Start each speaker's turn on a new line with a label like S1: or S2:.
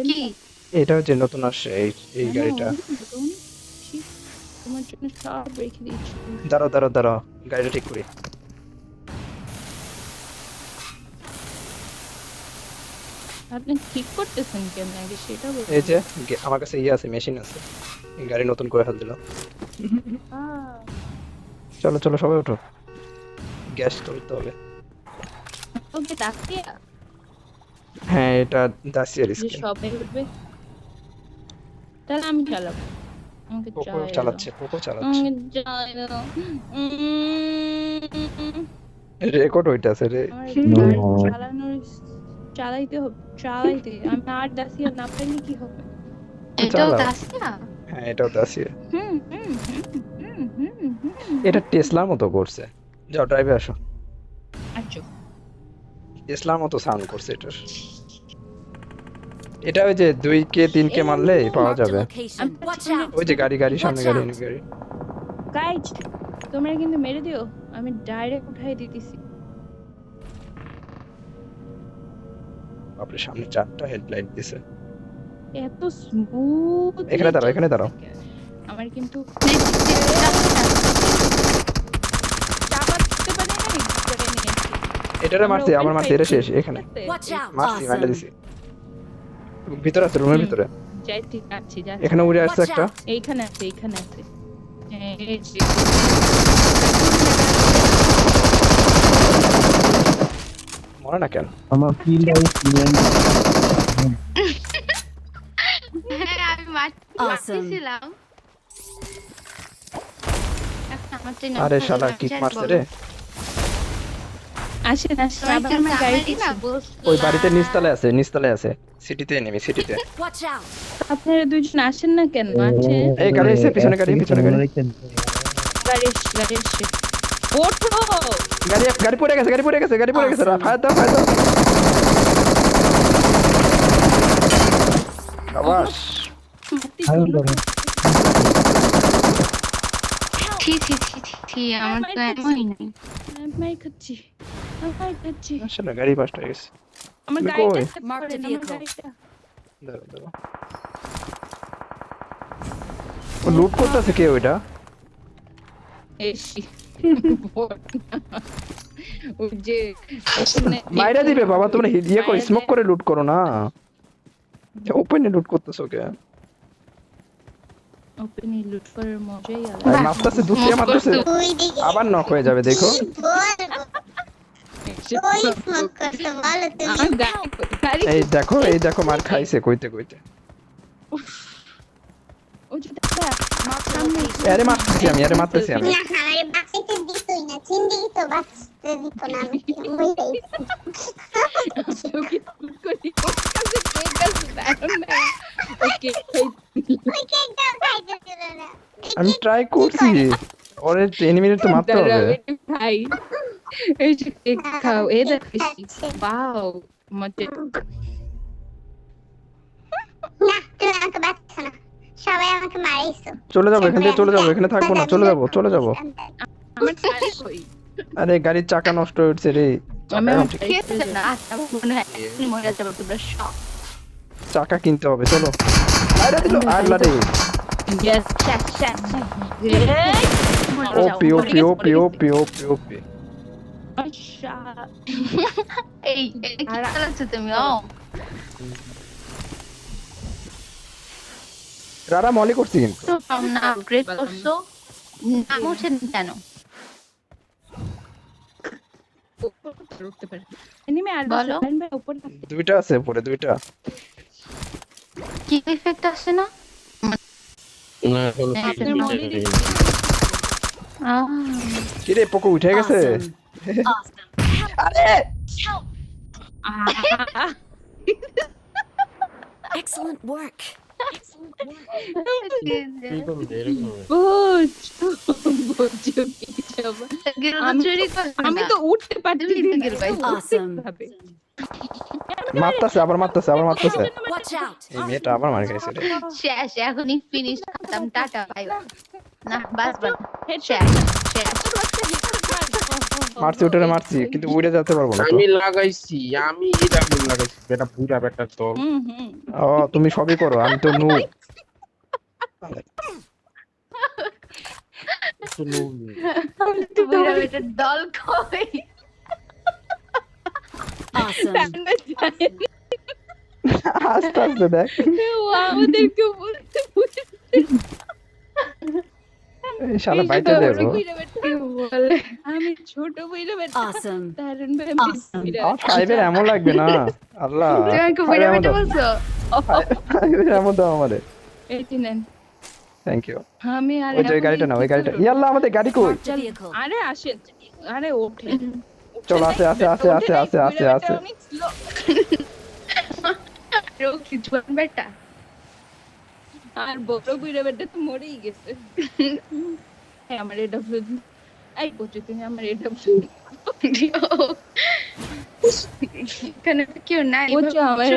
S1: কি
S2: এটা হচ্ছে নতুন আসছে এই গাড়িটা।
S3: তোমার জন্য সব রেখে দিয়েছি।
S2: দাঁড়াও গাড়িটা ঠিক করি।
S3: আপনি ঠিক করতেছেন কেন আগে সেটা বলুন।
S2: এই যে আমার কাছে আছে, মেশিন আছে, এই গাড়ি নতুন করে ফেল দিল। চলো সবাই ওঠো, গ্যাস তুলতে হবে।
S3: ওকে ডাকিয়া
S2: হ্যাঁ এটা দাসিয়ার
S3: যে
S2: স্কিন।
S3: সবাই উঠবে, তাহলে আমি চালাবো। আমাকে
S2: পোকো
S3: চালায়
S2: চালাচ্ছে।
S3: আমাকে চালায়
S2: রেকর্ড হইতাছে রে।
S3: আমার গাড়ি চালাইতে হবে, আমি আর দাসিয়া না পাইলে কি হবে?
S1: এটাও
S2: চালাও।
S1: দাসিয়া?
S2: হ্যাঁ এটাও দাসিয়া।
S3: হুম হুম হুম হুম হুম
S2: এটা টেসলার মতো করছে। যাও ড্রাইভে আসো।
S3: আচ্ছা
S2: টেসলার মতো সাউন্ড করছে এটার। এটা ওই যে 2K 3K মারলে পাওয়া যাবে। ওই যে গাড়ি সামনে গাড়ি।
S3: গাইজ তোমরা কিন্তু মেরে দিও, আমি ডাইরেক্ট উঠাই দিতেছি।
S2: বাপরে সামনে 4টা হেডলাইট দিছে।
S3: এত স্মুথ।
S2: এখানে দাঁড়াও।
S3: আমার কিন্তু
S2: এটারে মারছি, আমার মারছি, এটা শেষ। এখানে মারছি, মাইরা দিছি। ভিতরে আছে, রুমের ভিতরে।
S3: যাই ঠিক আছে,
S2: এখানে উড়ে আসছে একটা।
S3: এইখানে আছে এই যে।
S2: মরে না কেন?
S4: আমার ফিল
S1: হ্যাঁ আমি মারতেছিলাম।
S2: আরে শালা কিক মারছে রে।
S3: আসেন আবার আমার গাড়ি
S1: না
S2: ওই বাড়িতে নিচতলায় আছে। সিটিতে নেমি, সিটিতে।
S3: আপনারা দুজন আসেন না কেন? আসেন।
S2: এই গাড়ি এসে, পিছনে গাড়ি।
S3: গাড়ি এসছে। ওঠো।
S2: গাড়ি পড়ে গেছে। ফায়ার দাও। শাবাশ।
S1: ছি আমার তো এমনই নাই।
S3: আমি খাচ্ছি।
S2: আসলে গাড়ি বাস্ট হয়ে গেছে।
S3: আমার
S2: তুমি
S3: গাড়িটা
S2: কই?
S3: আমার গাড়িটা।
S2: দাঁড়াও। ও লুট করতেছে কে ওইটা?
S3: এসি ওই যে
S2: মাইরা দিবে বাবা, তোমরা ইয়ে করে স্মোক করে লুট করো না। ওপেনে লুট করতেছো কে?
S3: ওপেনে লুট করার মজাই
S2: আর
S3: আলাদা।
S2: মারতেছে, দুটিয়া মারতেছে। আবার নক হয়ে যাবে দেখো।
S3: আমার গাড়ি
S2: এই দেখো মার খাইছে কইতে।
S3: ওই যে দাদা সামনে
S2: আরে মারতেছি আমি।
S3: ওকে লুট করি। ওর কাছে কেক আছে, দাঁড়াও না। ওকে
S2: আমি ট্রাই করছি। ওরে এনিমির তো মারতে হবে।
S3: ভাই এই যে কেক খাও, এই দেখো বাও মজা।
S5: সবাই আমাকে মারাইছো।
S2: চলে যাবো এখান থেকে, এখানে থাকবো না। চলে যাবো।
S3: আমার গাড়ি কই?
S2: আরে গাড়ির চাকা নষ্ট হয়েছে রে। চাকা কিনতে হবে, চলো। আরে দিল আল্লাহ রে। ওপি।
S3: আচ্ছা
S1: এই কি চালাচ্ছ তুমি? ও
S2: রারা মলি করছি কিন্তু।
S1: তো না আপগ্রেড করছো না মোছেন কেন?
S3: উঠতে পারে এনিমে আর
S1: বলো।
S3: উপরে
S2: দুইটা আছে উপরে, দুইটা।
S1: কি ইফেক্ট আসছে না?
S4: না কোনো
S3: আপনার মলি
S2: কি রে পোকো উঠে গেছে? আরে
S6: Excellent work.
S3: আমি তো উঠতে পারছি
S6: Awesome.
S2: আবার মারতেছে।
S6: Watch out.
S2: এই মেয়েটা আবার মার খাইছে রে।
S1: শেষ এখনই ফিনিশ খতম টাটা বাই বাই না বাস বাস
S3: হেড
S1: শেষ
S2: মারছি ওটারে মারছি কিন্তু উড়ে যেতে পারবো না তো।
S4: আমি লাগাইছি, আমি এটা লাগাইছি, বেটা বুড়া বেটার দল।
S2: ও তুমি সবই করো, আমি তো নু।
S1: বুইড়া বেটার দল কই?
S6: Awesome.
S2: আস্তে আস্তে দেখ,
S3: ও আমাদেরকে বলতে
S2: এই শালা বাইতে দেবো।
S1: বলে
S3: আমি ছোট বইরা বেটা
S6: Awesome.
S3: তারুণ ভাই আমি বিরাট।
S2: আমার ফাইভের এমন লাগবে না, আল্লাহ।
S1: তুমি আমাকে
S2: ফাইভ
S1: বুইড়া
S2: এমন
S1: বেটা
S2: দাও,
S1: বলছো?
S2: ফাইভের এমন দাও আমারে।
S3: এই যে নেন
S2: থ্যাংক ইউ।
S3: আমি আর
S2: ওই যে ওই গাড়িটা না, ওই গাড়িটা। ইয়াল্লা আমাদের গাড়ি কই?
S6: The vehicle.
S3: আরে আসেন, আরে ওঠেন।
S2: চলো, আছে আছে আছে আছে আছে আছে আছে।
S3: অনেক slow।
S1: রোকি জোয়ান বেটা।
S3: আর বড় বুইড়া বেটা তো মরেই গেছে। হ্যাঁ আমার এটা ভুল। এই বলছি তুমি আমার এটা ভুল।
S1: এখানে তো কেউ নাই।
S3: বলছো আমার